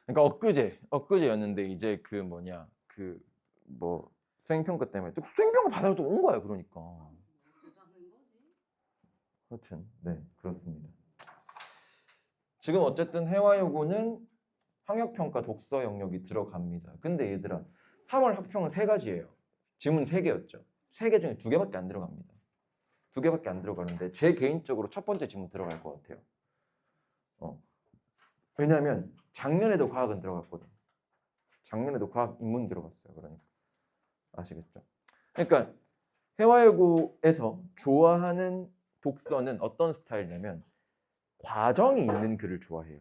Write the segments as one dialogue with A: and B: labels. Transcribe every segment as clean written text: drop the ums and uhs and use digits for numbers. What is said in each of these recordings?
A: 그러니까 엊그제였는데 이제 그 뭐냐 그 뭐 수행평가 때문에 또 수행평가 받아서 또 온 거야. 그러니까 하여튼 네 그렇습니다. 지금 어쨌든 회화요구는 학력평가 독서 영역이 들어갑니다. 근데 얘들아 3월 학평은 3가지예요. 지문 3개였죠. 3개 중에 2개밖에 안 들어갑니다. 2개밖에 안 들어가는데 제 개인적으로 첫 번째 지문 들어갈 것 같아요. 왜냐하면 작년에도 과학은 들어갔거든. 작년에도 과학 인문 들어갔어요. 그러니까 아시겠죠? 그러니까 회화요구에서 좋아하는 독서는 어떤 스타일이냐면 과정이 있는 글을 좋아해요.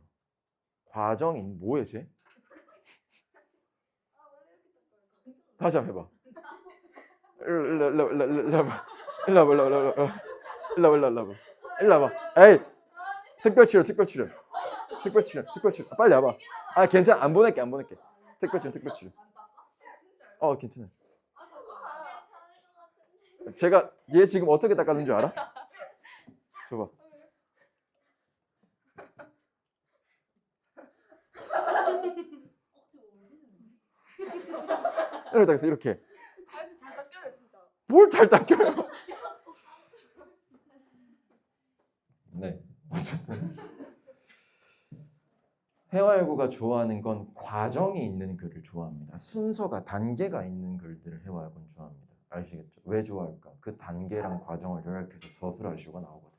A: 과정이 뭐야 쟤? 다시 한번 해봐. 일로 와봐. 에이 특별치료. 빨리 와봐. 아 괜찮아 안 보낼게. 특별치료. 괜찮아. 제가 얘 지금 어떻게 닦아준 줄 알아? 줘봐. 이렇게 닦았어 이렇게.
B: 잘 닦여요 진짜.
A: 뭘 잘 닦여요? 네 어쨌든 회화요구가 좋아하는 건 과정이 있는 글을 좋아합니다. 순서가 단계가 있는 글들을 회화요구는 좋아합니다. 아시겠죠? 왜 좋아할까? 그 단계랑 과정을 요약해서 서술하시고 나오거든.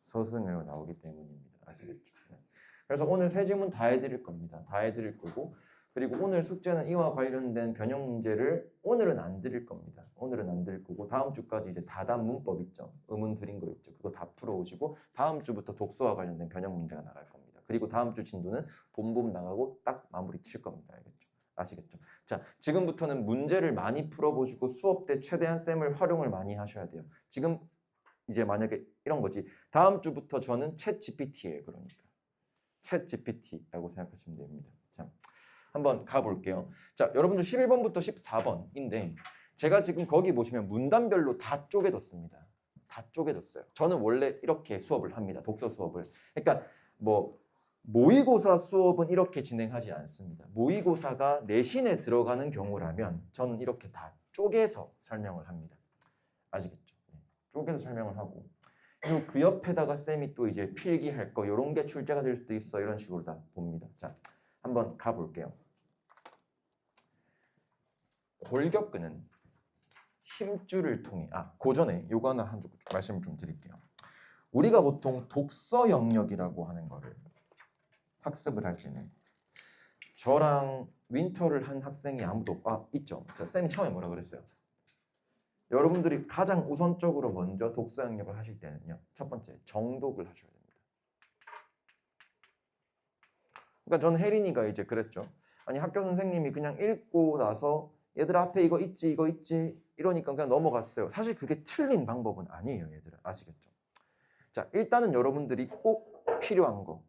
A: 서술하고 나오기 때문입니다. 아시겠죠? 네. 그래서 오늘 세 지문 다 해드릴 겁니다. 다 해드릴 거고 그리고 오늘 숙제는 이와 관련된 변형 문제를 오늘은 안 드릴 겁니다. 오늘은 안 드릴 거고 다음 주까지 이제 다담 문법 있죠. 의문 드린 거 있죠. 그거 다 풀어오시고 다음 주부터 독서와 관련된 변형 문제가 나갈 겁니다. 그리고 다음 주 진도는 봄 나가고 딱 마무리 칠 겁니다. 알겠죠? 아시겠죠? 자, 지금부터는 문제를 많이 풀어보시고 수업 때 최대한 쌤을 활용을 많이 하셔야 돼요. 지금 이제 만약에 이런 거지. 다음 주부터 저는 챗 GPT예요. 그러니까 챗 GPT라고 생각하시면 됩니다. 자, 한번 가볼게요. 자, 여러분들 11번부터 14번인데 제가 지금 거기 보시면 문단별로 다 쪼개뒀습니다. 다 쪼개뒀어요. 저는 원래 이렇게 수업을 합니다. 독서 수업을. 그러니까 뭐 모의고사 수업은 이렇게 진행하지 않습니다. 모의고사가 내신에 들어가는 경우라면 저는 이렇게 다 쪼개서 설명을 합니다. 아시겠죠? 네. 쪼개서 설명을 하고 그리고 그 옆에다가 쌤이 또 이제 필기할 거 이런 게 출제가 될 수도 있어 이런 식으로 다 봅니다. 자, 한번 가볼게요. 골격근은 힘줄을 통해 그 전에 요거 하나 한 말씀을 좀 드릴게요. 우리가 보통 독서 영역이라고 하는 거를 학습을 할 때는 저랑 윈터를 한 학생이 아무도 있죠. 자, 쌤이 처음에 뭐라 그랬어요? 여러분들이 가장 우선적으로 먼저 독서 영역을 하실 때는요. 첫 번째, 정독을 하셔야 됩니다. 그러니까 전 혜린이가 이제 그랬죠. 아니 학교 선생님이 그냥 읽고 나서 얘들 앞에 이거 있지 이러니까 그냥 넘어갔어요. 사실 그게 틀린 방법은 아니에요. 얘들아 아시겠죠? 자, 일단은 여러분들이 꼭 필요한 거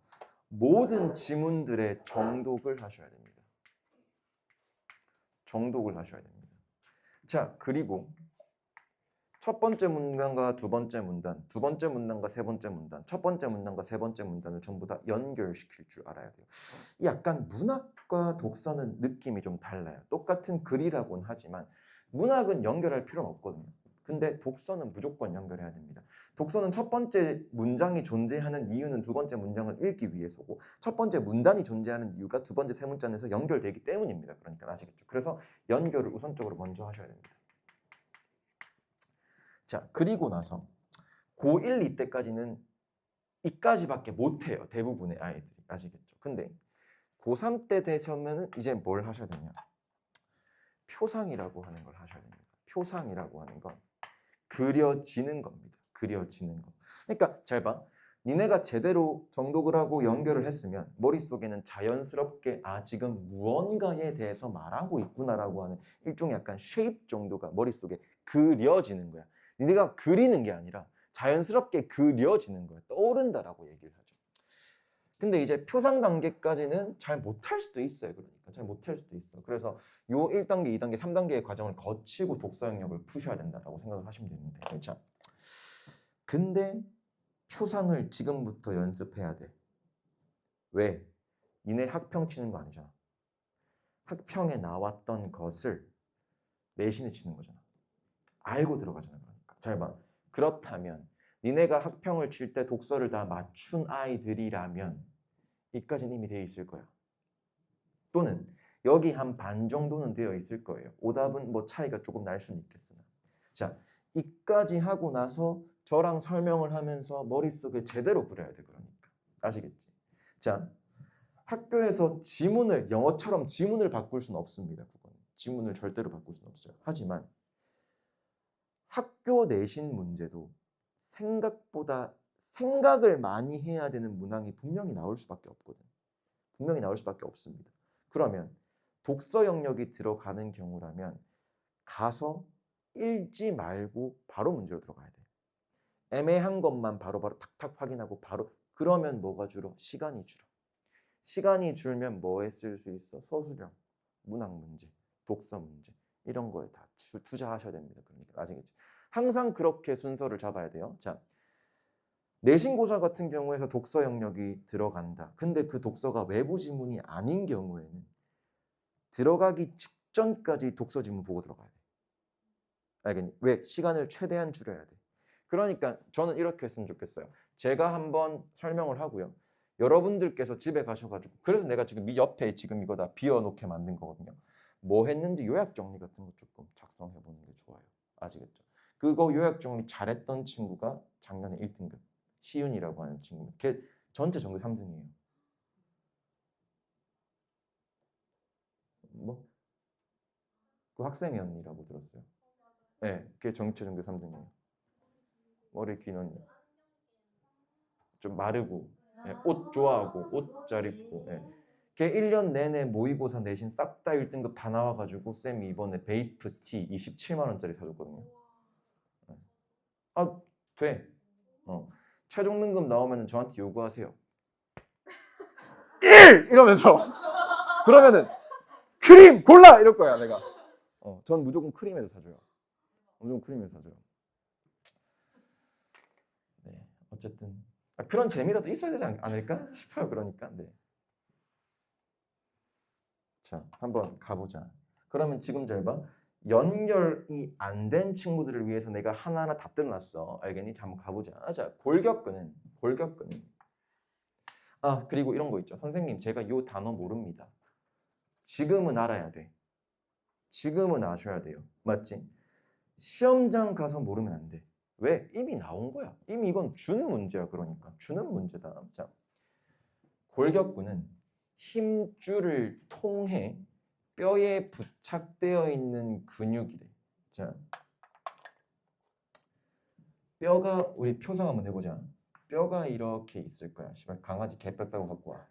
A: 모든 지문들의 정독을 하셔야 됩니다. 정독을 하셔야 됩니다. 자, 그리고 첫 번째 문단과 두 번째 문단, 두 번째 문단과 세 번째 문단, 첫 번째 문단과 세 번째 문단을 전부 다 연결시킬 줄 알아야 돼요. 약간 문학과 독서는 느낌이 좀 달라요. 똑같은 글이라고는 하지만 문학은 연결할 필요는 없거든요. 근데 독서는 무조건 연결해야 됩니다. 독서는 첫 번째 문장이 존재하는 이유는 두 번째 문장을 읽기 위해서고 첫 번째 문단이 존재하는 이유가 두 번째 세 문장에서 연결되기 때문입니다. 그러니까 아시겠죠? 그래서 연결을 우선적으로 먼저 하셔야 됩니다. 자, 그리고 나서 고1 이때까지는 이까지밖에 못해요. 대부분의 아이들이. 아시겠죠? 근데 고3 때 되시면은 이제 뭘 하셔야 되냐? 표상이라고 하는 걸 하셔야 됩니다. 표상이라고 하는 건 그려지는 겁니다. 그려지는 거. 그러니까 잘 봐. 니네가 제대로 정독을 하고 연결을 했으면 머릿속에는 자연스럽게 지금 무언가에 대해서 말하고 있구나라고 하는 일종의 약간 쉐입 정도가 머릿속에 그려지는 거야. 니네가 그리는 게 아니라 자연스럽게 그려지는 거야. 떠오른다라고 얘기를 하죠. 근데 이제 표상 단계까지는 잘 못할 수도 있어요. 그러니까 잘 못할 수도 있어. 그래서 요 1단계, 2단계, 3단계의 과정을 거치고 독서 영역을 푸셔야 된다라고 생각을 하시면 되는데 자, 근데 표상을 지금부터 연습해야 돼. 왜? 니네 학평 치는 거 아니잖아. 학평에 나왔던 것을 내신에 치는 거잖아. 알고 들어가잖아. 그러니까 잘 봐. 그렇다면 니네가 학평을 칠 때 독서를 다 맞춘 아이들이라면 이까지는 이미 되어 있을 거야. 또는 여기 한 반 정도는 되어 있을 거예요. 오답은 뭐 차이가 조금 날 수는 있겠으나. 자, 이까지 하고 나서 저랑 설명을 하면서 머릿속에 제대로 그려야 돼. 그러니까. 아시겠지? 자, 학교에서 지문을 영어처럼 지문을 바꿀 수는 없습니다. 그건. 지문을 절대로 바꿀 수는 없어요. 하지만 학교 내신 문제도 생각보다 생각을 많이 해야 되는 문항이 분명히 나올 수밖에 없거든. 분명히 나올 수밖에 없습니다. 그러면 독서 영역이 들어가는 경우라면 가서 읽지 말고 바로 문제로 들어가야 돼. 애매한 것만 바로바로 탁탁 확인하고 바로 그러면 뭐가 줄어? 시간이 줄어. 시간이 줄면 뭐에 쓸 수 있어? 서술형, 문학 문제, 독서 문제 이런 거에 다 투자하셔야 됩니다. 그러니까 아시겠지? 항상 그렇게 순서를 잡아야 돼요. 자, 내신고사 같은 경우에서 독서 영역이 들어간다. 근데 그 독서가 외부 지문이 아닌 경우에는 들어가기 직전까지 독서 지문 보고 들어가야 돼. 알겠니? 왜? 시간을 최대한 줄여야 돼. 그러니까 저는 이렇게 했으면 좋겠어요. 제가 한번 설명을 하고요. 여러분들께서 집에 가셔가지고 그래서 내가 지금 이 옆에 지금 이거 다 비워놓게 만든 거거든요. 뭐 했는지 요약 정리 같은 거 조금 작성해 보는 게 좋아요. 아시겠죠? 그거 요약 정리 잘했던 친구가 작년에 1등급 시윤이라고 하는 친구. 걔 전체 전교 3등이에요. 뭐? 그 학생회 언니라고 들었어요. 네, 걔 전체 전교 3등이에요. 머리 긴 언니. 좀 마르고 예, 옷 좋아하고 옷 잘 입고 예. 걔 1년 내내 모의고사 내신 싹 다 1등급 다 나와가지고 쌤이 이번에 베이프 티 27만 원짜리 사줬거든요. 예. 아 돼. 최종 등급 나오면 저한테 요구하세요. 1! 이러면서 그러면은 크림 골라 이럴 거야 내가. 전 무조건 크림에서 사줘요. 무조건 크림에서 사줘요. 네, 어쨌든 그런 재미라도 있어야 되지 않을까 싶어요. 그러니까 네. 자, 한번 가보자. 그러면 지금 잘 봐. 연결이 안 된 친구들을 위해서 내가 하나하나 다 뜯어놨어. 알겠니? 자, 한번 가보자. 자, 골격근은. 그리고 이런 거 있죠. 선생님, 제가 이 단어 모릅니다. 지금은 알아야 돼. 지금은 아셔야 돼요. 맞지? 시험장 가서 모르면 안 돼. 왜? 이미 나온 거야. 이미 이건 준 문제야. 그러니까 주는 문제다. 자, 골격근은 힘줄을 통해 뼈에 부착되어 있는 근육이래. 자, 뼈가 우리 표상 한번 해보자. 뼈가 이렇게 있을 거야. 씨발 강아지 개뼈 빼고 갖고 와.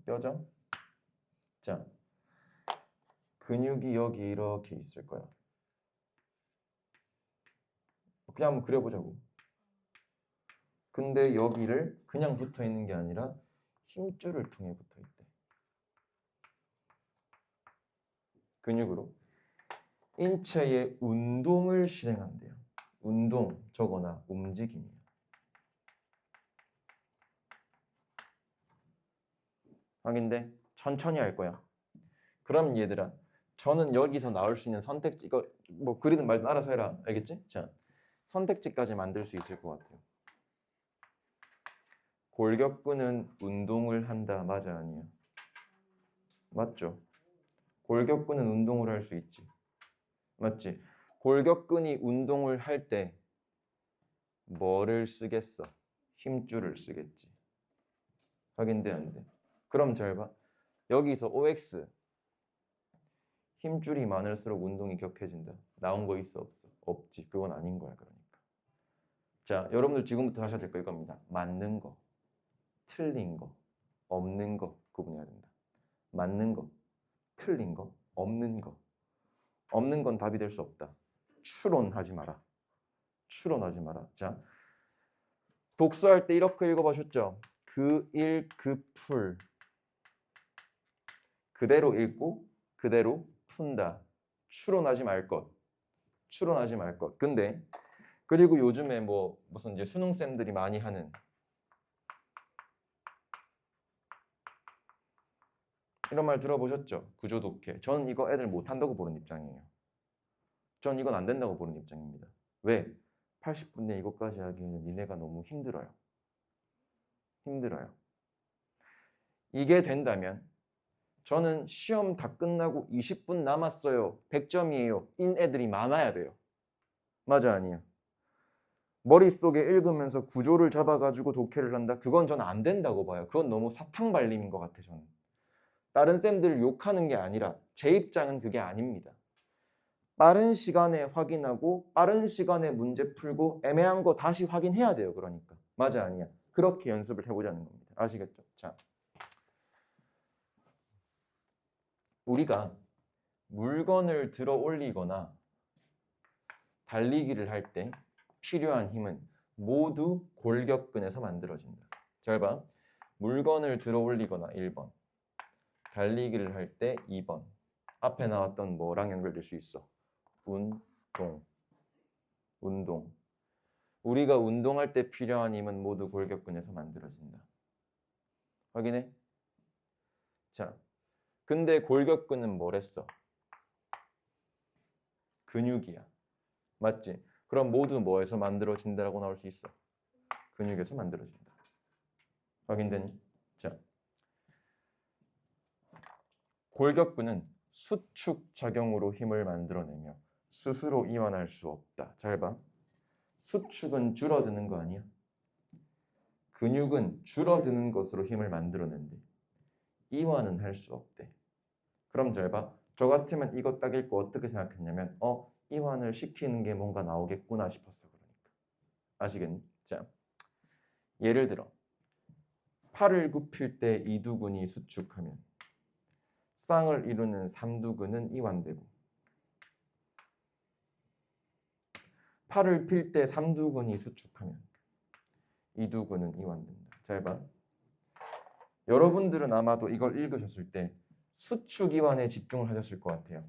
A: 뼈죠? 자, 근육이 여기 이렇게 있을 거야. 그냥 한번 그려보자고. 근데 여기를 그냥 붙어 있는 게 아니라 힘줄을 통해 붙어 있대. 근육으로. 인체의 운동을 실행한대요. 운동, 저거나 움직임이에요. 확인돼? 천천히 할 거야. 그럼 얘들아, 저는 여기서 나올 수 있는 선택지, 이거 뭐 그리든 말든 알아서 해라. 알겠지? 자, 선택지까지 만들 수 있을 것 같아요. 골격근은 운동을 한다. 맞아, 아니야? 맞죠? 골격근은 운동을 할 수 있지. 맞지? 골격근이 운동을 할 때 뭐를 쓰겠어? 힘줄을 쓰겠지. 확인돼, 안 돼? 그럼 잘 봐. 여기서 OX 힘줄이 많을수록 운동이 격해진다. 나온 거 있어, 없어? 없지. 그건 아닌 거야. 그러니까. 자, 여러분들 지금부터 하셔야 될 거 이겁니다. 맞는 거, 틀린 거, 없는 거 구분해야 된다. 맞는 거, 틀린 거, 없는 거. 없는 건 답이 될 수 없다. 추론하지 마라. 추론하지 마라. 자, 독서할 때 이렇게 읽어보셨죠? 그 일, 그 풀. 그대로 읽고 그대로 푼다. 추론하지 말 것. 추론하지 말 것. 근데 그리고 요즘에 뭐 무슨 이제 수능쌤들이 많이 하는 이런 말 들어보셨죠? 구조 독해. 저는 이거 애들 못한다고 보는 입장이에요. 전 이건 안 된다고 보는 입장입니다. 왜? 80분 내 이것까지 하기에는 니네가 너무 힘들어요. 힘들어요. 이게 된다면 저는 시험 다 끝나고 20분 남았어요. 100점이에요. 인 애들이 많아야 돼요. 맞아 아니야? 머릿속에 읽으면서 구조를 잡아가지고 독해를 한다? 그건 저는 안 된다고 봐요. 그건 너무 사탕발림인 것 같아 저는. 다른 쌤들 욕하는 게 아니라 제 입장은 그게 아닙니다. 빠른 시간에 확인하고 빠른 시간에 문제 풀고 애매한 거 다시 확인해야 돼요. 그러니까. 맞아 아니야? 그렇게 연습을 해보자는 겁니다. 아시겠죠? 자, 우리가 물건을 들어 올리거나 달리기를 할 때 필요한 힘은 모두 골격근에서 만들어진다. 잘 봐. 물건을 들어 올리거나 1번, 달리기를 할 때 2번. 앞에 나왔던 뭐랑 연결될 수 있어? 운동. 우리가 운동할 때 필요한 힘은 모두 골격근에서 만들어진다. 확인해? 자, 근데 골격근은 뭐랬어? 근육이야. 맞지? 그럼 모두 뭐에서 만들어진다라고 나올 수 있어? 근육에서 만들어진다. 확인되니? 자, 골격근은 수축 작용으로 힘을 만들어내며 스스로 이완할 수 없다. 잘 봐. 수축은 줄어드는 거 아니야? 근육은 줄어드는 것으로 힘을 만들어낸대. 이완은 할 수 없대. 그럼 잘 봐. 저 같으면 이거 딱 읽고 어떻게 생각했냐면 이완을 시키는 게 뭔가 나오겠구나 싶었어. 그러니까. 아시겠니? 자, 예를 들어 팔을 굽힐 때 이두근이 수축하면 쌍을 이루는 삼두근은 이완되고 팔을 필 때 삼두근이 수축하면 이두근은 이완된다. 잘 봐. 여러분들은 아마도 이걸 읽으셨을 때 수축 이완에 집중을 하셨을 것 같아요.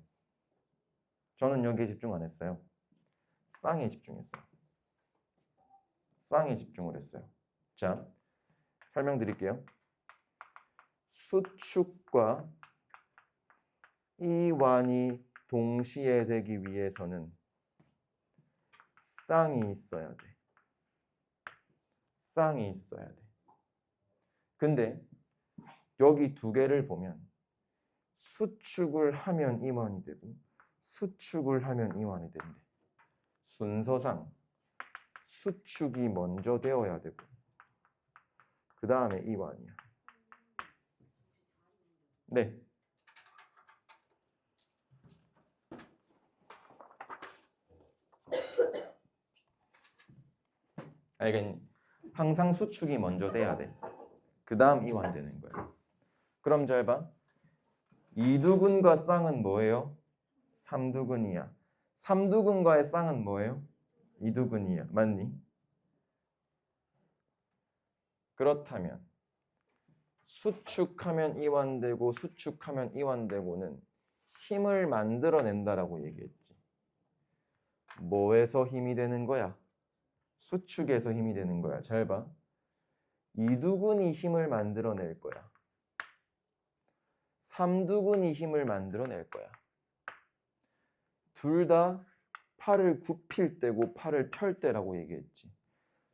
A: 저는 여기에 집중 안 했어요. 쌍에 집중했어요. 쌍에 집중을 했어요. 자, 설명드릴게요. 수축과 이완이 동시에 되기 위해서는 쌍이 있어야 돼. 쌍이 있어야 돼. 근데 여기 두 개를 보면 수축을 하면 이완이 되고 수축을 하면 이완이 된대. 순서상 수축이 먼저 되어야 되고 그 다음에 이완이야. 네. 알겠니? 항상 수축이 먼저 돼야 돼. 그 다음 이완되는 거야. 그럼 잘 봐. 이두근과 쌍은 뭐예요? 삼두근이야. 삼두근과의 쌍은 뭐예요? 이두근이야. 맞니? 그렇다면 수축하면 이완되고 수축하면 이완되고는 힘을 만들어낸다라고 얘기했지. 뭐에서 힘이 되는 거야? 수축에서 힘이 되는 거야. 잘 봐. 이두근이 힘을 만들어낼 거야. 삼두근이 힘을 만들어낼 거야. 둘 다 팔을 굽힐 때고 팔을 펼 때라고 얘기했지.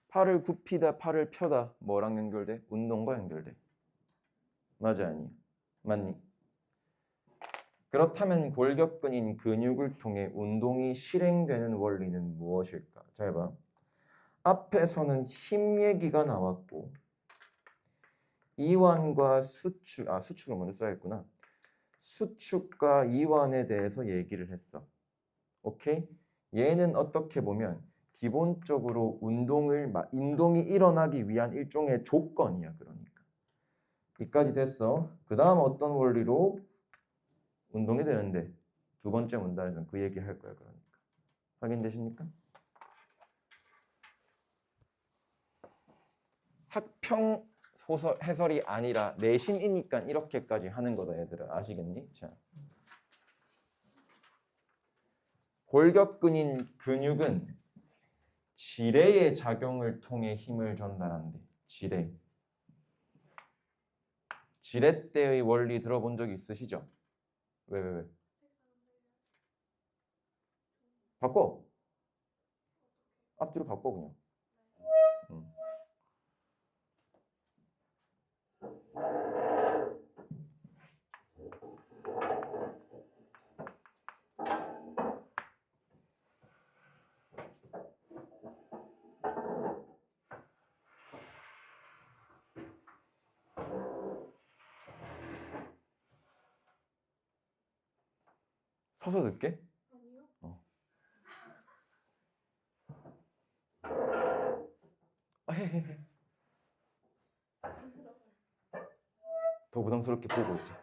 A: 팔을 굽히다 팔을 펴다 뭐랑 연결돼? 운동과 연결돼. 맞아 아니? 맞니? 그렇다면 골격근인 근육을 통해 운동이 실행되는 원리는 무엇일까? 잘 봐. 앞에서는 힘 얘기가 나왔고 이완과 수축, 수축을 먼저 써야겠구나. 수축과 이완에 대해서 얘기를 했어. 오케이? 얘는 어떻게 보면 기본적으로 운동이 일어나기 위한 일종의 조건이야. 그러니까 여기까지 됐어. 그 다음 어떤 원리로 운동이 되는데 두 번째 문단에서는 그 얘기 할 거야. 그러니까 확인되십니까? 학평 소설 해설이 아니라 내신이니까 이렇게까지 하는 거다 얘들아. 아시겠니? 자, 골격근인 근육은 지뢰의 작용을 통해 힘을 전달한대. 지뢰. 지렛대의 원리 들어본 적 있으시죠? 왜? 바꿔. 앞뒤로 바꿔 그냥. 음. 서서 듣게?
B: 아니요.
A: 해. 더 부담스럽게 보고 있죠.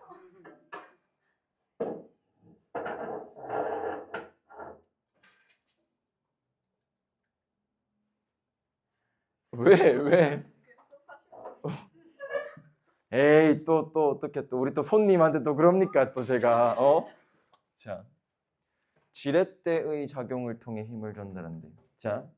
A: 왜? 에이 또 어떻게 또 우리 또 손님한테 또 그럽니까 또 제가 자 지렛대의 작용을 통해 힘을 전달한대. 자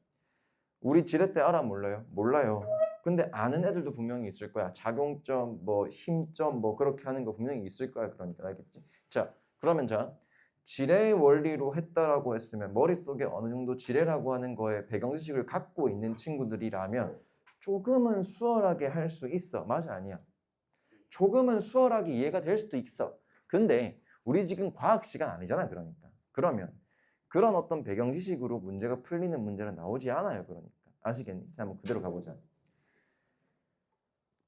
A: 우리 지렛대 알아 몰라요? 몰라요. 근데 아는 애들도 분명히 있을 거야. 작용점 뭐 힘점 뭐 그렇게 하는 거 분명히 있을 거야. 그러니까 알겠지? 자 그러면 자 지뢰 원리로 했다라고 했으면 머릿속에 어느 정도 지뢰라고 하는 거에 배경 지식을 갖고 있는 친구들이라면 조금은 수월하게 할 수 있어. 맞아 아니야? 조금은 수월하게 이해가 될 수도 있어. 근데 우리 지금 과학 시간 아니잖아. 그러니까. 그러면 그런 어떤 배경 지식으로 문제가 풀리는 문제는 나오지 않아요. 그러니까. 아시겠니? 자, 한번 그대로 가보자.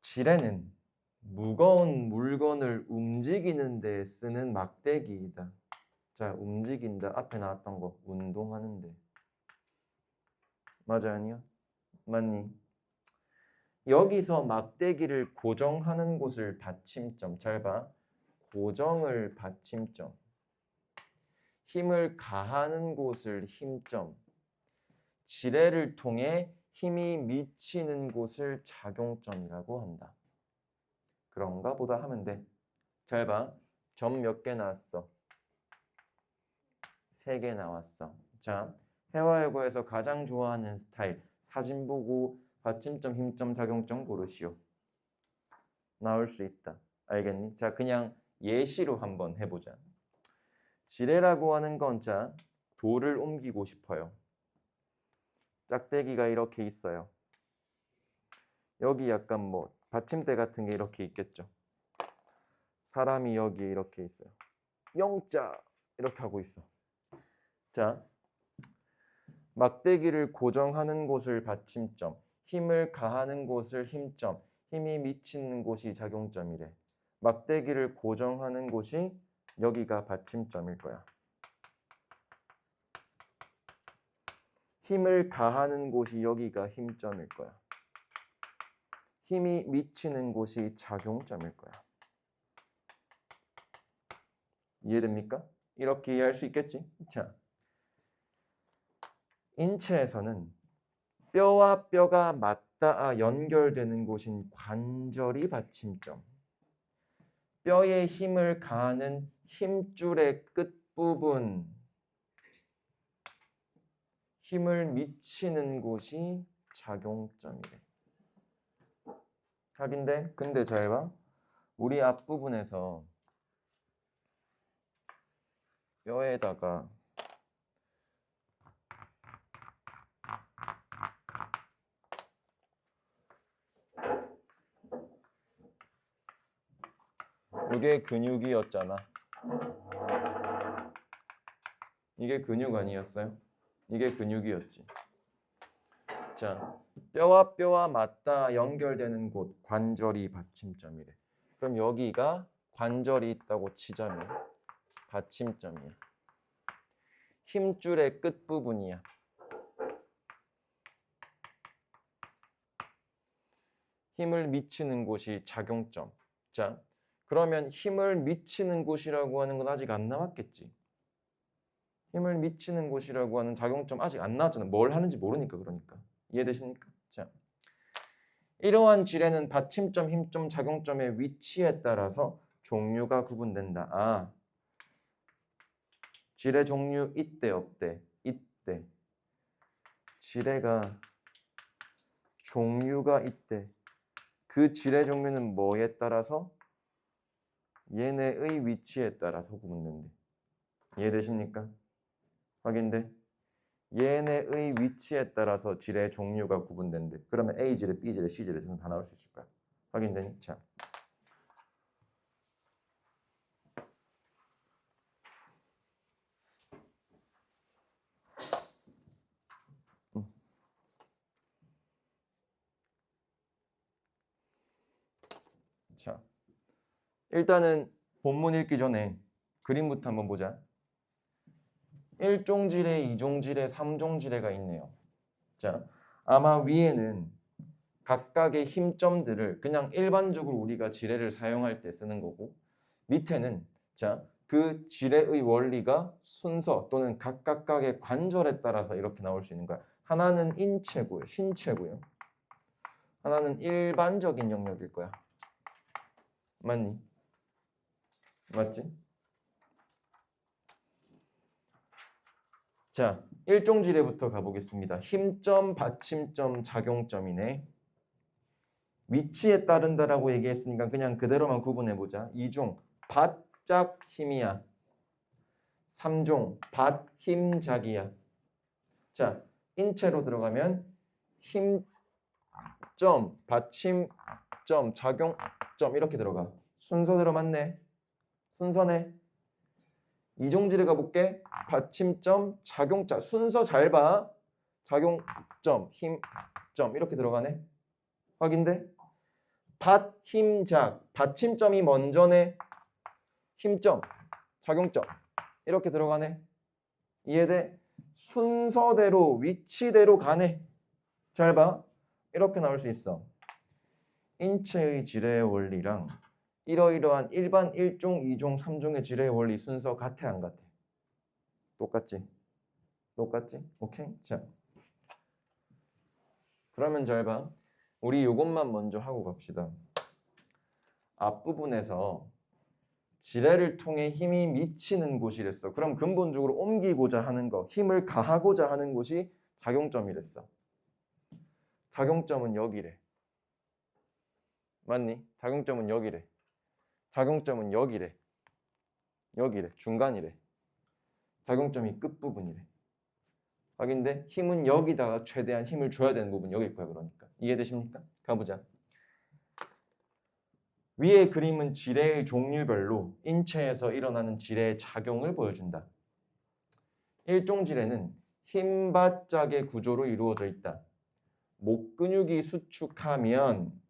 A: 지뢰는 무거운 물건을 움직이는 데 쓰는 막대기이다. 자, 움직인다. 앞에 나왔던 거. 운동하는데. 맞아 아니야? 맞니? 여기서 막대기를 고정하는 곳을 받침점. 잘 봐. 고정을 받침점. 힘을 가하는 곳을 힘점. 지뢰를 통해 힘이 미치는 곳을 작용점이라고 한다. 그런가 보다 하면 돼. 잘 봐. 점 몇 개 나왔어? 3개 나왔어. 자, 회화여고에서 가장 좋아하는 스타일. 사진 보고 받침점, 힘점, 작용점 고르시오. 나올 수 있다. 알겠니? 자, 그냥 예시로 한번 해보자. 지뢰라고 하는 건 자, 돌을 옮기고 싶어요. 짝대기가 이렇게 있어요. 여기 약간 뭐 받침대 같은 게 이렇게 있겠죠. 사람이 여기 이렇게 있어요. 영자 이렇게 하고 있어. 자, 막대기를 고정하는 곳을 받침점, 힘을 가하는 곳을 힘점, 힘이 미치는 곳이 작용점이래. 막대기를 고정하는 곳이 여기가 받침점일 거야. 힘을 가하는 곳이 여기가 힘점일 거야. 힘이 미치는 곳이 작용점일 거야. 이해됩니까? 이렇게 이해할 수 있겠지? 자, 인체에서는 뼈와 뼈가 맞닿아 연결되는 곳인 관절이 받침점. 뼈에 힘을 가하는 힘줄의 끝부분, 힘을 미치는 곳이 작용점이래. 하긴데 근데 잘 봐. 우리 앞부분에서 뼈에다가 이게 근육이었잖아. 이게 근육 아니었어요? 이게 근육이었지. 자, 뼈와 뼈와 맞닿아 연결되는 곳 관절이 받침점이래. 그럼 여기가 관절이 있다고 치자면 받침점이야. 힘줄의 끝부분이야. 힘을 미치는 곳이 작용점. 자, 그러면 힘을 미치는 곳이라고 하는 건 아직 안 나왔겠지. 힘을 미치는 곳이라고 하는 작용점 아직 안 나왔잖아. 뭘 하는지 모르니까 그러니까. 이해되십니까? 자, 이러한 지뢰는 받침점, 힘점, 작용점의 위치에 따라서 종류가 구분된다. 아, 지뢰 종류 있대 없대? 있대. 지뢰가 종류가 있대. 그 지뢰 종류는 뭐에 따라서? 얘네의 위치에 따라서 구분된대. 이해되십니까? 확인돼? 얘네의 위치에 따라서 질의 종류가 구분된대. 그러면 A 질에 B 질에 C 질에 다 나올 수 있을 거야. 확인되니? 자. 자, 일단은 본문 읽기 전에 그림부터 한번 보자. 1종질에 2종질에 3종질에가 있네요. 자, 아마 위에는 각각의 힘점들을 그냥 일반적으로 우리가 지뢰를 사용할 때 쓰는 거고, 밑에는 자, 그 지뢰의 원리가 순서 또는 각각의 관절에 따라서 이렇게 나올 수 있는 거야. 하나는 인체고요, 신체고요. 하나는 일반적인 영역일 거야. 맞니? 맞지? 자, 1종지례부터 가보겠습니다. 힘점, 받침점, 작용점이네. 위치에 따른다라고 얘기했으니까 그냥 그대로만 구분해보자. 2종, 받작 힘이야. 3종, 받 힘작이야. 자, 인체로 들어가면 힘점, 받침점, 작용점 이렇게 들어가. 순서대로 맞네. 순서네. 이종지를 가볼게. 받침점, 작용자. 순서 잘 봐. 작용점, 힘점 이렇게 들어가네. 확인돼? 받, 힘, 작. 받침점이 먼저네. 힘점, 작용점 이렇게 들어가네. 이해돼? 순서대로 위치대로 가네. 잘 봐. 이렇게 나올 수 있어. 인체의 지뢰의 원리랑 이러이러한 일반 1종, 2종, 3종의 지뢰의 원리 순서 같아 안 같아? 똑같지? 똑같지? 오케이? 자, 그러면 잘 봐. 우리 요것만 먼저 하고 갑시다. 앞부분에서 지뢰를 통해 힘이 미치는 곳이랬어. 그럼 근본적으로 옮기고자 하는 거, 힘을 가하고자 하는 곳이 작용점이랬어. 작용점은 여기래. 맞니? 작용점은 여기래. 작용점은 여기래. 여기래. 중간이래. 작용점이 끝부분이래. 확인돼? 힘은 여기다가 최대한 힘을 줘야 되는 부분 여기일 거야. 그러니까. 이해되십니까? 가보자. 위의 그림은 지뢰의 종류별로 인체에서 일어나는 지뢰의 작용을 보여준다. 1종 지뢰는 힘바짝의 구조로 이루어져 있다. 목 근육이 수축하면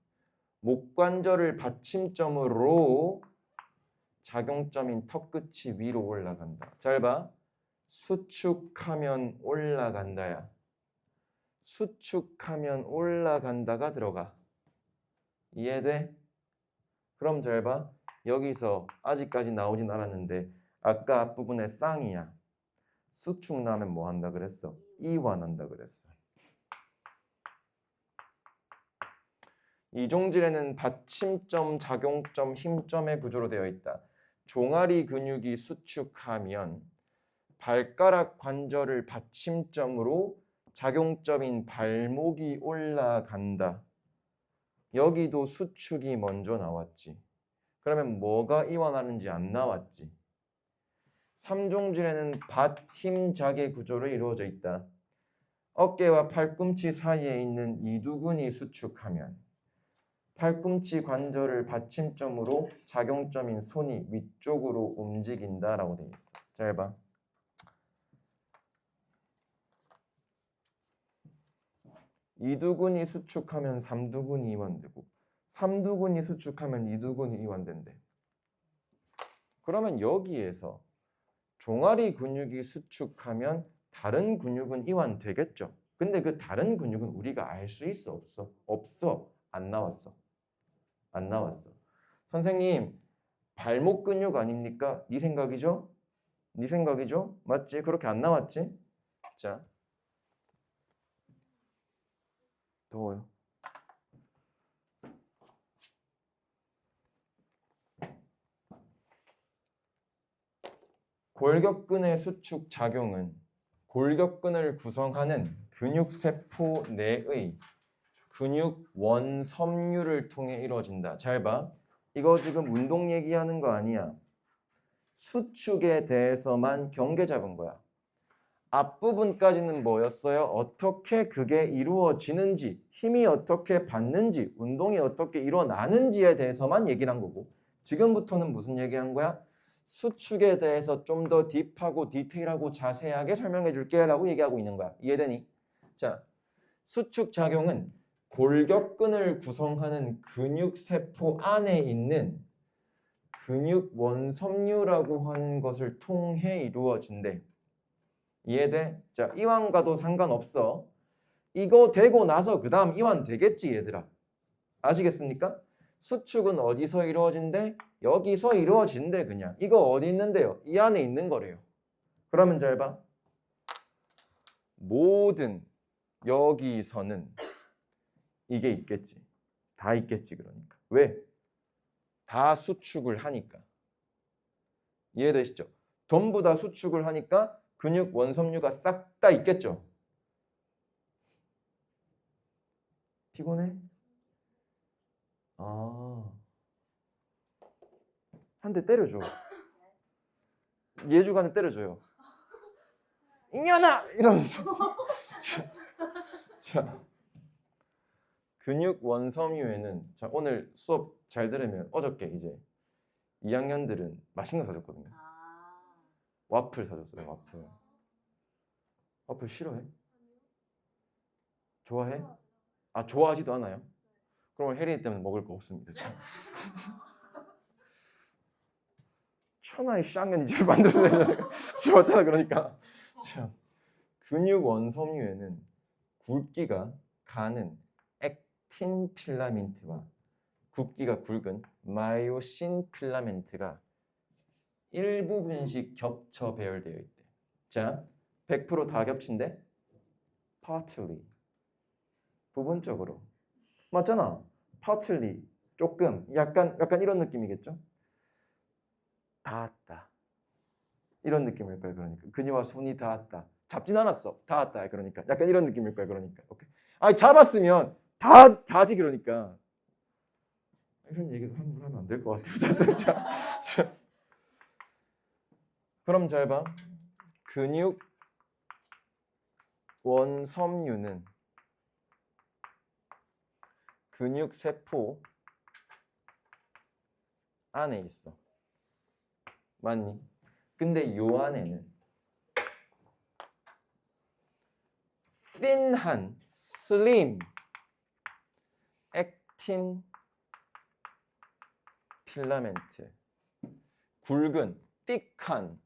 A: 목관절을 받침점으로 작용점인 턱끝이 위로 올라간다. 잘 봐. 수축하면 올라간다야. 수축하면 올라간다가 들어가. 이해돼? 그럼 잘 봐. 여기서 아직까지 나오진 않았는데 아까 앞부분에 쌍이야. 수축 나면 뭐 한다 그랬어? 이완한다 그랬어. 이종질에는 받침점, 작용점, 힘점의 구조로 되어 있다. 종아리 근육이 수축하면 발가락 관절을 받침점으로 작용점인 발목이 올라간다. 여기도 수축이 먼저 나왔지. 그러면 뭐가 이완하는지 안 나왔지. 3종질에는 받, 힘, 작의 구조로 이루어져 있다. 어깨와 팔꿈치 사이에 있는 이두근이 수축하면 팔꿈치 관절을 받침점으로 작용점인 손이 위쪽으로 움직인다라고 되어 있어. 잘 봐. 이두근이 수축하면 삼두근이 이완되고 삼두근이 수축하면 이두근이 이완된대. 그러면 여기에서 종아리 근육이 수축하면 다른 근육은 이완되겠죠. 근데 그 다른 근육은 우리가 알 수 있어? 없어? 없어. 안 나왔어. 안 나왔어. 선생님, 발목 근육 아닙니까? 네 생각이죠? 네 생각이죠? 맞지? 그렇게 안 나왔지? 자, 더워요. 골격근의 수축 작용은 골격근을 구성하는 근육세포 내의 근육 원섬유를 통해 이루어진다. 잘 봐. 이거 지금 운동 얘기하는 거 아니야. 수축에 대해서만 경계 잡은 거야. 앞부분까지는 뭐였어요? 어떻게 그게 이루어지는지, 힘이 어떻게 받는지, 운동이 어떻게 일어나는지에 대해서만 얘기를 한 거고, 지금부터는 무슨 얘기한 거야? 수축에 대해서 좀 더 딥하고 디테일하고 자세하게 설명해 줄게 라고 얘기하고 있는 거야. 이해되니? 자, 수축 작용은 골격근을 구성하는 근육세포 안에 있는 근육 원섬유라고 하는 것을 통해 이루어진대. 이해돼? 자, 이완과도 상관없어. 이거 되고 나서 그 다음 이완 되겠지 얘들아. 아시겠습니까? 수축은 어디서 이루어진대? 여기서 이루어진대 그냥. 이거 어디 있는데요? 이 안에 있는 거래요. 그러면 잘 봐. 모든 여기서는 이게 있겠지. 다 있겠지 그러니까. 왜? 다 수축을 하니까. 이해되시죠? 전부 다 수축을 하니까 근육 원섬유가 싹 다 있겠죠. 피곤해? 한 대 때려줘. 예주관에 때려줘요. 이년아! 이러면서. 자, 근육 원섬유에는 자 오늘 수업 잘 들으면 어저께 이제 2학년들은 맛있는 거 사줬거든요. 와플 사줬어요. 와플. 와플 싫어해? 좋아해? 아 좋아하지도 않아요? 그럼 혜린이 때문에 먹을 거 없습니다. 자. 천하의 쌍년이 지금 만들어내잖아요. 맞잖아 그러니까. 참 근육 원섬유에는 굵기가 가는 액틴 필라멘트와 굵기가 굵은 마이오신 필라멘트가 일부분씩 겹쳐 배열되어 있대. 자, 100% 다 겹친데 partly 부분적으로 맞잖아. partly 조금 약간 이런 느낌이겠죠. 닿았다. 이런 느낌일 거야 그러니까. 그녀와 손이 닿았다. 잡진 않았어. 닿았다. 그러니까 약간 이런 느낌일 거야 그러니까. 오케이. 아니 잡았으면 닿지 그러니까. 이런 얘기도 함부로 하면 안 될 것 같아요. 자. 그럼 잘 봐. 근육 원섬유는 근육 세포 안에 있어. 맞니? 근데 요 안에는 thin한 slim 액틴 필라멘트 굵은 thick한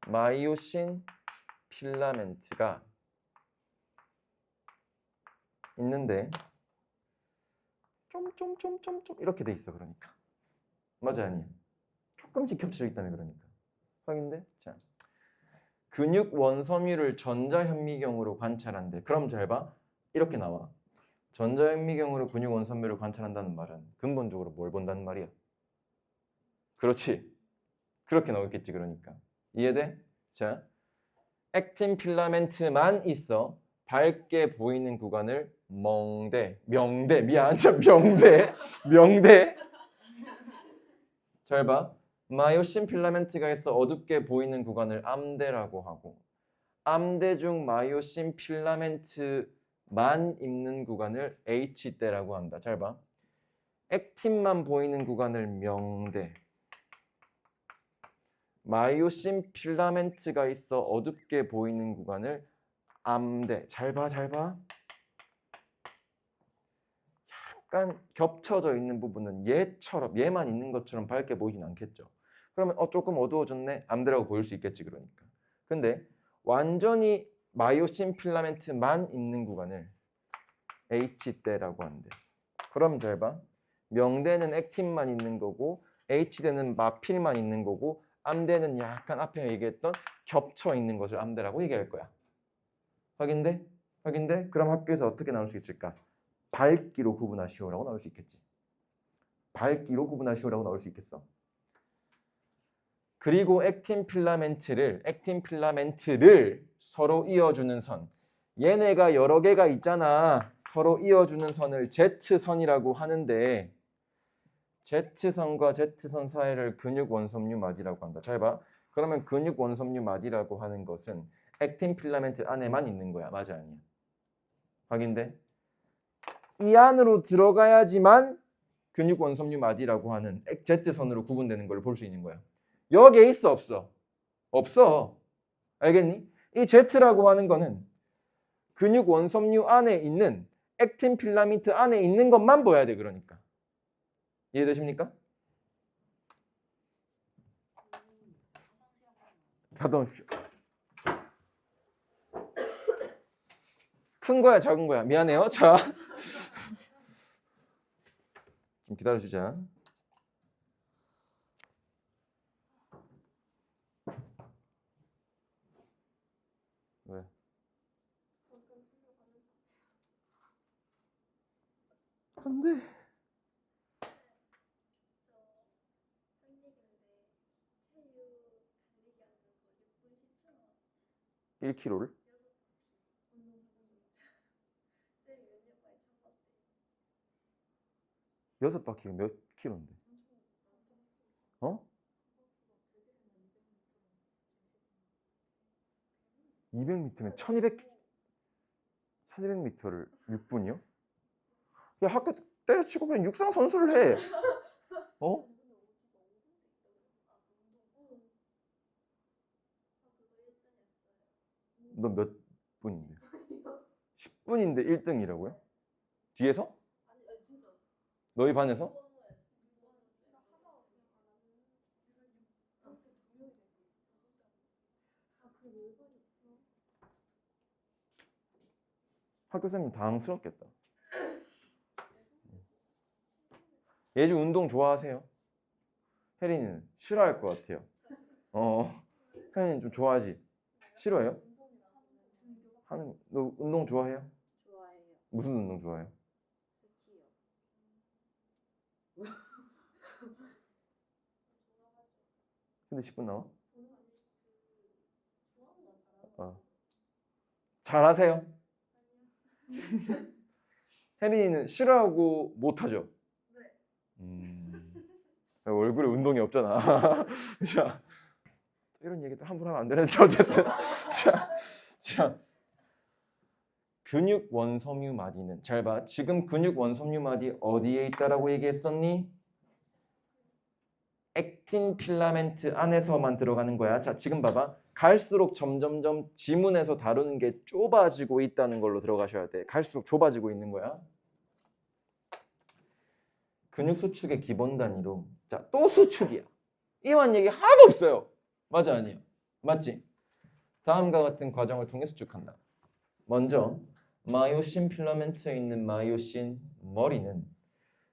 A: 마이오신 필라멘트가 있는데 좀 이렇게 돼 있어. 그러니까 맞아 아니야? 조금씩 겹쳐져 있다며. 그러니까 확인돼? 자, 근육 원섬유를 전자현미경으로 관찰한대. 그럼 잘 봐. 이렇게 나와. 전자현미경으로 근육 원섬유를 관찰한다는 말은 근본적으로 뭘 본다는 말이야? 그렇지. 그렇게 나오겠지. 그러니까 이해돼? 자, 액틴 필라멘트만 있어. 밝게 보이는 구간을 명대 잘 봐. 마이오신 필라멘트가 있어 어둡게 보이는 구간을 암대라고 하고, 암대 중 마이오신 필라멘트만 있는 구간을 H대라고 한다. 잘 봐. 액틴만 보이는 구간을 명대, 마이오신 필라멘트가 있어 어둡게 보이는 구간을 암대. 잘 봐. 약간 겹쳐져 있는 부분은 얘만 있는 것처럼 밝게 보이진 않겠죠. 그러면 조금 어두워졌네? 암대라고 보일 수 있겠지. 그러니까. 근데 완전히 마이오신 필라멘트만 있는 구간을 H대라고 한대. 그럼 잘 봐. 명대는 액틴만 있는 거고 H대는 마필만 있는 거고 암대는 약간 앞에 얘기했던 겹쳐 있는 것을 암대라고 얘기할 거야. 확인돼? 그럼 학교에서 어떻게 나올 수 있을까? 밝기로 구분하시오라고 나올 수 있겠지. 밝기로 구분하시오라고 나올 수 있겠어. 그리고 액틴 필라멘트를 서로 이어주는 선. 얘네가 여러 개가 있잖아. 서로 이어주는 선을 Z선이라고 하는데 Z선과 Z선 사이를 근육 원섬유 마디라고 한다. 잘 봐. 그러면 근육 원섬유 마디라고 하는 것은 액틴 필라멘트 안에만 있는 거야. 맞아 아니야? 확인돼? 이 안으로 들어가야지만 근육 원섬유 마디라고 하는 Z선으로 구분되는 걸 볼 수 있는 거야. 여기에 있어 없어? 없어. 알겠니? 이 Z라고 하는 거는 근육 원섬유 안에 있는 액틴 필라멘트 안에 있는 것만 보여야 돼. 그러니까. 이해되십니까? 가다 오십시오. 큰 거야 작은 거야? 미안해요. 자, 좀 기다려주자. 왜? 안 돼. 1kg를? 6바퀴가 몇 킬로인데? 어? 200m면 1200m를 6분이요? 야, 학교 때려치고 그냥 육상 선수를 해. 어? 너 몇 분인데? 10분인데 1등이라고요? 뒤에서? 너희 반에서? 학교 선생님 당황스럽겠다. 예주 운동 좋아하세요? 혜린이는 싫어할 것 같아요. 혜린이는 좀 좋아하지? 싫어해요? 너 운동 좋아해요?
C: 좋아해요.
A: 무슨 운동 좋아해요?
C: 스키요.
A: 근데 10분 나와? 잘하세요? 혜린이는 싫어하고 못하죠? 얼굴에 운동이 없잖아. 자, 이런 얘기도 함부로 하면 안 되는데 어쨌든 자, 근육 원섬유 마디는 잘 봐. 지금 근육 원섬유 마디 어디에 있다라고 얘기했었니? 액틴 필라멘트 안에서만 들어가는 거야. 자, 지금 봐봐. 갈수록 점점점 지문에서 다루는 게 좁아지고 있다는 걸로 들어가셔야 돼. 갈수록 좁아지고 있는 거야. 근육 수축의 기본 단위로 자, 또 수축이야. 이만 얘기 하나도 없어요. 맞아 아니야? 맞지? 다음과 같은 과정을 통해 수축한다. 먼저 마이오신 필라멘트에 있는 마이오신 머리는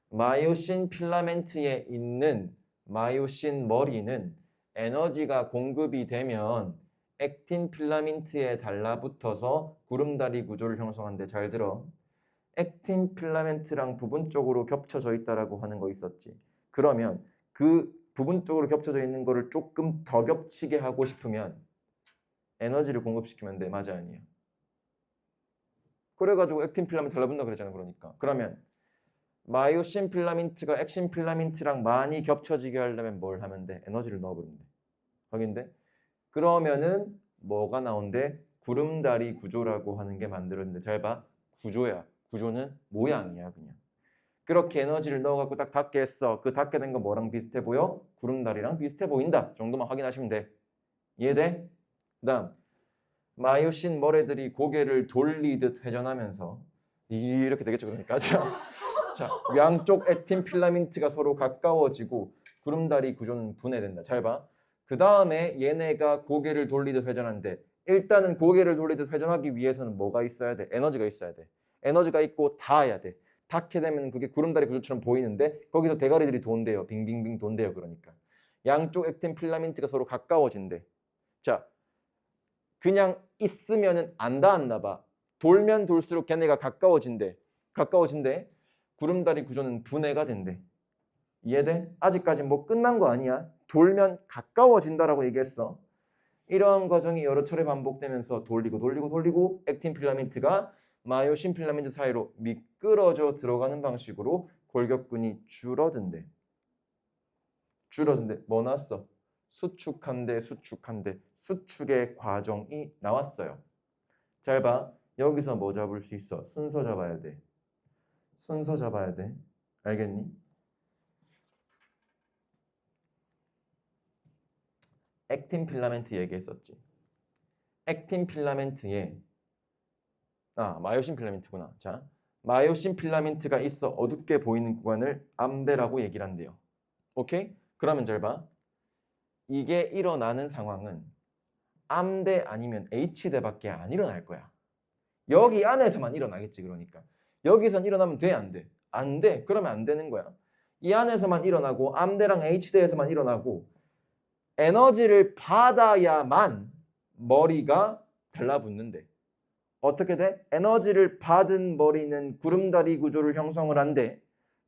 A: 마이오신 필라멘트에 있는 마이오신 머리는 에너지가 공급이 되면 액틴 필라멘트에 달라붙어서 구름다리 구조를 형성하는데 잘 들어. 액틴 필라멘트랑 부분적으로 겹쳐져 있다라고 하는 거 있었지. 그러면 그 부분적으로 겹쳐져 있는 거를 조금 더 겹치게 하고 싶으면 에너지를 공급시키면 돼. 맞아 아니야? 그래가지고 액틴 필라멘트 달라붙는다 그랬잖아. 그러니까 그러면 마이오신 필라멘트가 액신 필라멘트랑 많이 겹쳐지게 하려면 뭘 하면 돼? 에너지를 넣어버리면 돼. 확인돼? 그러면은 뭐가 나온대? 구름다리 구조라고 하는 게 만들어진대. 잘 봐. 구조야. 구조는 모양이야 그냥. 그렇게 에너지를 넣어갖고 딱 닿게 했어. 그 닿게 된 거 뭐랑 비슷해 보여? 구름다리랑 비슷해 보인다. 정도만 확인하시면 돼. 이해돼? 그 다음 마이오신 머리들이 고개를 돌리듯 회전하면서 이렇게 되겠죠. 그러니까 자, 양쪽 액틴 필라멘트가 서로 가까워지고 구름다리 구조는 분해된다. 잘 봐. 그 다음에 얘네가 고개를 돌리듯 회전하는데 일단은 고개를 돌리듯 회전하기 위해서는 뭐가 있어야 돼? 에너지가 있어야 돼. 에너지가 있고 닿아야 돼. 닿게 되면 그게 구름다리 구조처럼 보이는데 거기서 대가리들이 돈대요. 빙빙빙 돈대요. 그러니까 양쪽 액틴 필라멘트가 서로 가까워진대. 자, 그냥 있으면은 안 닿았나 봐. 돌면 돌수록 걔네가 가까워진대. 구름다리 구조는 분해가 된대. 이해돼? 아직까지 뭐 끝난 거 아니야. 돌면 가까워진다라고 얘기했어. 이러한 과정이 여러 차례 반복되면서 돌리고 액틴 필라멘트가 마이오신 필라멘트 사이로 미끄러져 들어가는 방식으로 골격근이 줄어든대. 줄어든대. 뭐 나왔어? 수축한대, 수축한대. 수축의 과정이 나왔어요. 잘 봐. 여기서 뭐 잡을 수 있어? 순서 잡아야 돼. 순서 잡아야 돼. 알겠니? 액틴 필라멘트 얘기했었지. 액틴 필라멘트에 마요신 필라멘트구나. 자, 마요신 필라멘트가 있어 어둡게 보이는 구간을 암대라고 얘기를 한대요. 오케이? 그러면 잘 봐. 이게 일어나는 상황은 암대 아니면 H대밖에 안 일어날 거야. 여기 안에서만 일어나겠지. 그러니까 여기선 일어나면 돼? 안 돼? 안 돼. 그러면 안 되는 거야. 이 안에서만 일어나고 암대랑 H대에서만 일어나고 에너지를 받아야만 머리가 달라붙는데 어떻게 돼? 에너지를 받은 머리는 구름다리 구조를 형성을 한대.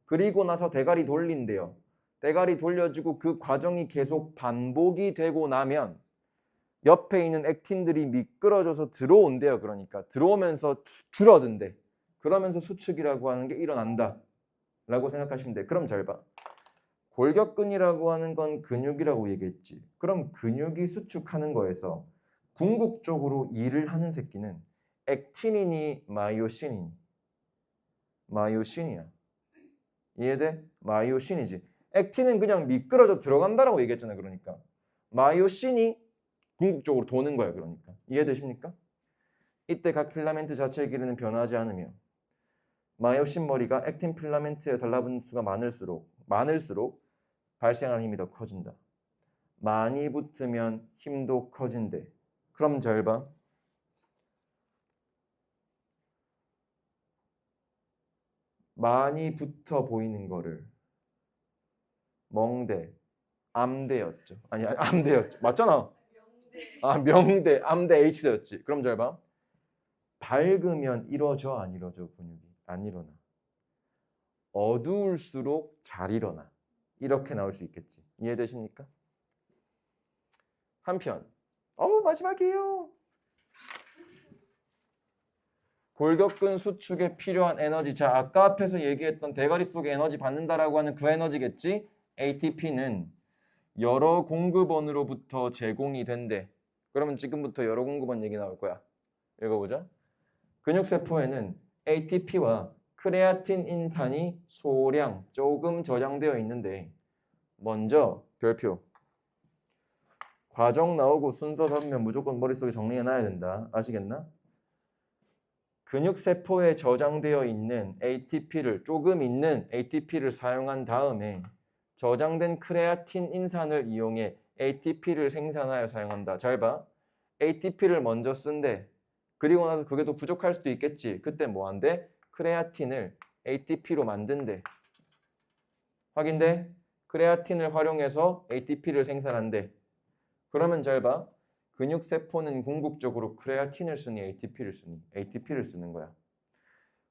A: 그리고 나서 대가리 돌린대요. 대가리 돌려주고 그 과정이 계속 반복이 되고 나면 옆에 있는 액틴들이 미끄러져서 들어온대요. 그러니까 들어오면서 줄어든대. 그러면서 수축이라고 하는 게 일어난다 라고 생각하시면 돼. 그럼 잘 봐. 골격근이라고 하는 건 근육이라고 얘기했지. 그럼 근육이 수축하는 거에서 궁극적으로 일을 하는 새끼는 액틴이니 마이오신이니? 마이오신이야. 이해돼? 마이오신이지. 액틴은 그냥 미끄러져 들어간다라고 얘기했잖아. 그러니까 마이오신이 궁극적으로 도는 거야. 그러니까 이해되십니까? 이때 각 필라멘트 자체의 길이는 변하지 않으며 마이오신 머리가 액틴 필라멘트에 달라붙는 수가 많을수록 발생하는 힘이 더 커진다. 많이 붙으면 힘도 커진대. 그럼 잘 봐. 많이 붙어 보이는 거를 멍대, 암대였죠. 아니 암대였죠. 맞잖아. 명대, 암대, H대였지. 그럼 잘 봐. 밝으면 이루어져 안 이루어져 근육이? 안 일어나. 어두울수록 잘 일어나. 이렇게 나올 수 있겠지. 이해되십니까? 한편 마지막이에요. 골격근 수축에 필요한 에너지. 자, 아까 앞에서 얘기했던 대가리 속에 에너지 받는다라고 하는 그 에너지겠지? ATP는 여러 공급원으로부터 제공이 된대. 그러면 지금부터 여러 공급원 얘기 나올 거야. 읽어보자. 근육세포에는 ATP와 크레아틴 인산이 소량 조금 저장되어 있는데 먼저 별표. 과정 나오고 순서 잡으면 무조건 머릿속에 정리해놔야 된다. 아시겠나? 근육세포에 저장되어 있는 ATP를 조금 있는 ATP를 사용한 다음에 저장된 크레아틴 인산을 이용해 ATP를 생산하여 사용한다. 잘 봐. ATP를 먼저 쓴대. 그리고 나서 그게 더 부족할 수도 있겠지. 그때 뭐 한대? 크레아틴을 ATP로 만든대. 확인돼? 크레아틴을 활용해서 ATP를 생산한대. 그러면 잘 봐. 근육세포는 궁극적으로 크레아틴을 쓰니 ATP를 쓰니? ATP를 쓰는 거야.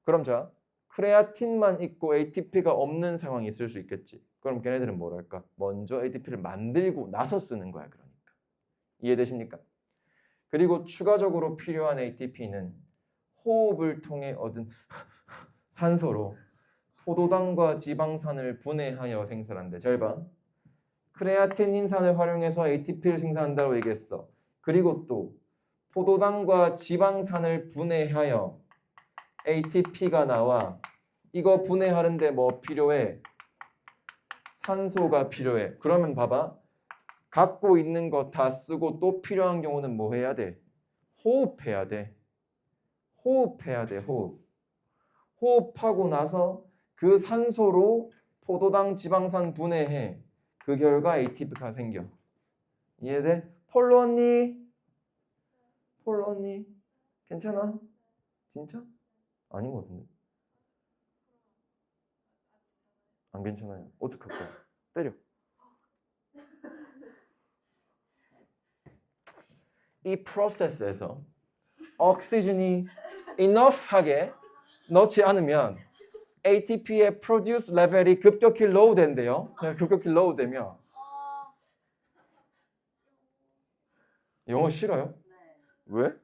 A: 그럼 자, 크레아틴만 있고 ATP가 없는 상황이 있을 수 있겠지. 그럼 걔네들은 뭐랄까? 먼저 ATP를 만들고 나서 쓰는 거야. 그러니까. 이해되십니까? 그리고 추가적으로 필요한 ATP는 호흡을 통해 얻은 산소로 포도당과 지방산을 분해하여 생산한대. 잘 봐. 크레아틴 인산을 활용해서 ATP를 생산한다고 얘기했어. 그리고 또 포도당과 지방산을 분해하여 ATP가 나와. 이거 분해하는데 뭐 필요해? 산소가 필요해. 그러면 봐봐. 갖고 있는 거 다 쓰고 또 필요한 경우는 뭐 해야 돼? 호흡해야 돼. 호흡해야 돼. 호흡하고 나서 그 산소로 포도당 지방산 분해해. 그 결과 ATP가 생겨. 이해돼? 폴로 언니? 폴로 언니? 괜찮아? 진짜? 아닌 것 같은데. 안 괜찮아요. 어떡할 거야? 때려. 이 프로세스에서 옥시즌이 enough하게 넣지 않으면 ATP의 produce 레벨이 급격히 low 된대요. 제가 급격히 low 되면 영어 싫어요?
C: 네.
A: 왜?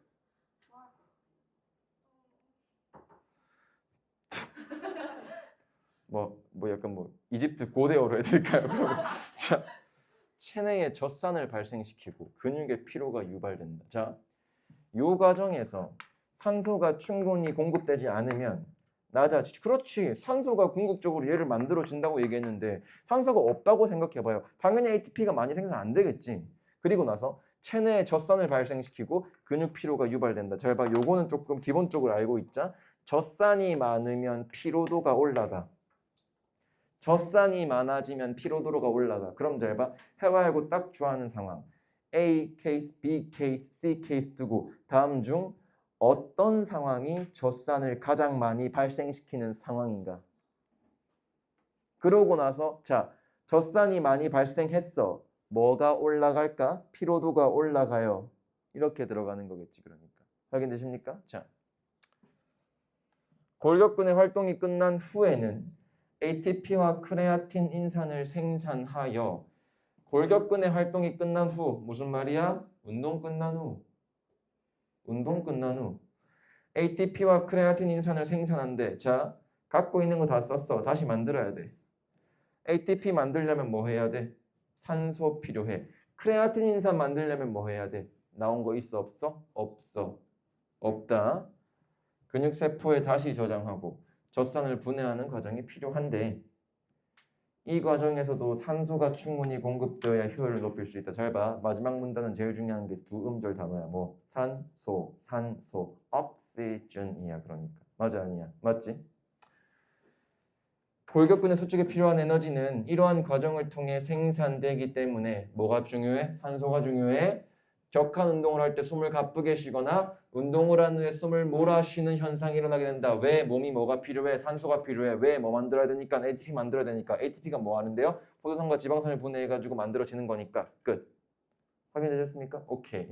A: 뭐 뭐 약간 뭐 이집트 고대어로 해드릴까요? 그러면 자, 체내에 젖산을 발생시키고 근육의 피로가 유발된다. 자, 요 과정에서 산소가 충분히 공급되지 않으면 낮아. 그렇지. 산소가 궁극적으로 얘를 만들어 준다고 얘기했는데 산소가 없다고 생각해봐요. 당연히 ATP가 많이 생산 안 되겠지. 그리고 나서 체내에 젖산을 발생시키고 근육 피로가 유발된다. 잘 봐. 요거는 조금 기본적으로 알고 있자. 젖산이 많으면 피로도가 올라가. 젖산이 많아지면 피로도가 올라가. 그럼 잘 봐. 해와하고 딱 좋아하는 상황. A 케이스, B 케이스, C 케이스 두고 다음 중 어떤 상황이 젖산을 가장 많이 발생시키는 상황인가? 그러고 나서 자, 젖산이 많이 발생했어. 뭐가 올라갈까? 피로도가 올라가요. 이렇게 들어가는 거겠지, 그러니까. 확인되십니까? 자, 골격근의 활동이 끝난 후에는 ATP와 크레아틴 인산을 생산하여 골격근의 활동이 끝난 후 무슨 말이야? 운동 끝난 후 ATP와 크레아틴 인산을 생산한대. 자, 갖고 있는 거 다 썼어. 다시 만들어야 돼. ATP 만들려면 뭐 해야 돼? 산소 필요해. 크레아틴 인산 만들려면 뭐 해야 돼? 나온 거 있어 없어? 없어. 없다. 근육세포에 다시 저장하고 젖산을 분해하는 과정이 필요한데 이 과정에서도 산소가 충분히 공급되어야 효율을 높일 수 있다. 잘 봐. 마지막 문단은 제일 중요한 게 두 음절 단어야. 뭐 산소, oxygen이야. 그러니까. 맞아 아니야? 맞지? 골격근의 수축에 필요한 에너지는 이러한 과정을 통해 생산되기 때문에 뭐가 중요해? 산소가 중요해. 격한 운동을 할 때 숨을 가쁘게 쉬거나 운동을 한 후에 숨을 몰아쉬는 현상이 일어나게 된다. 왜? 몸이 뭐가 필요해? 산소가 필요해. 왜? 뭐 만들어야 되니까? ATP 만들어야 되니까. ATP가 뭐 하는데요? 포도당과 지방산을 분해해가지고 만들어지는 거니까. 끝. 확인되셨습니까? 오케이.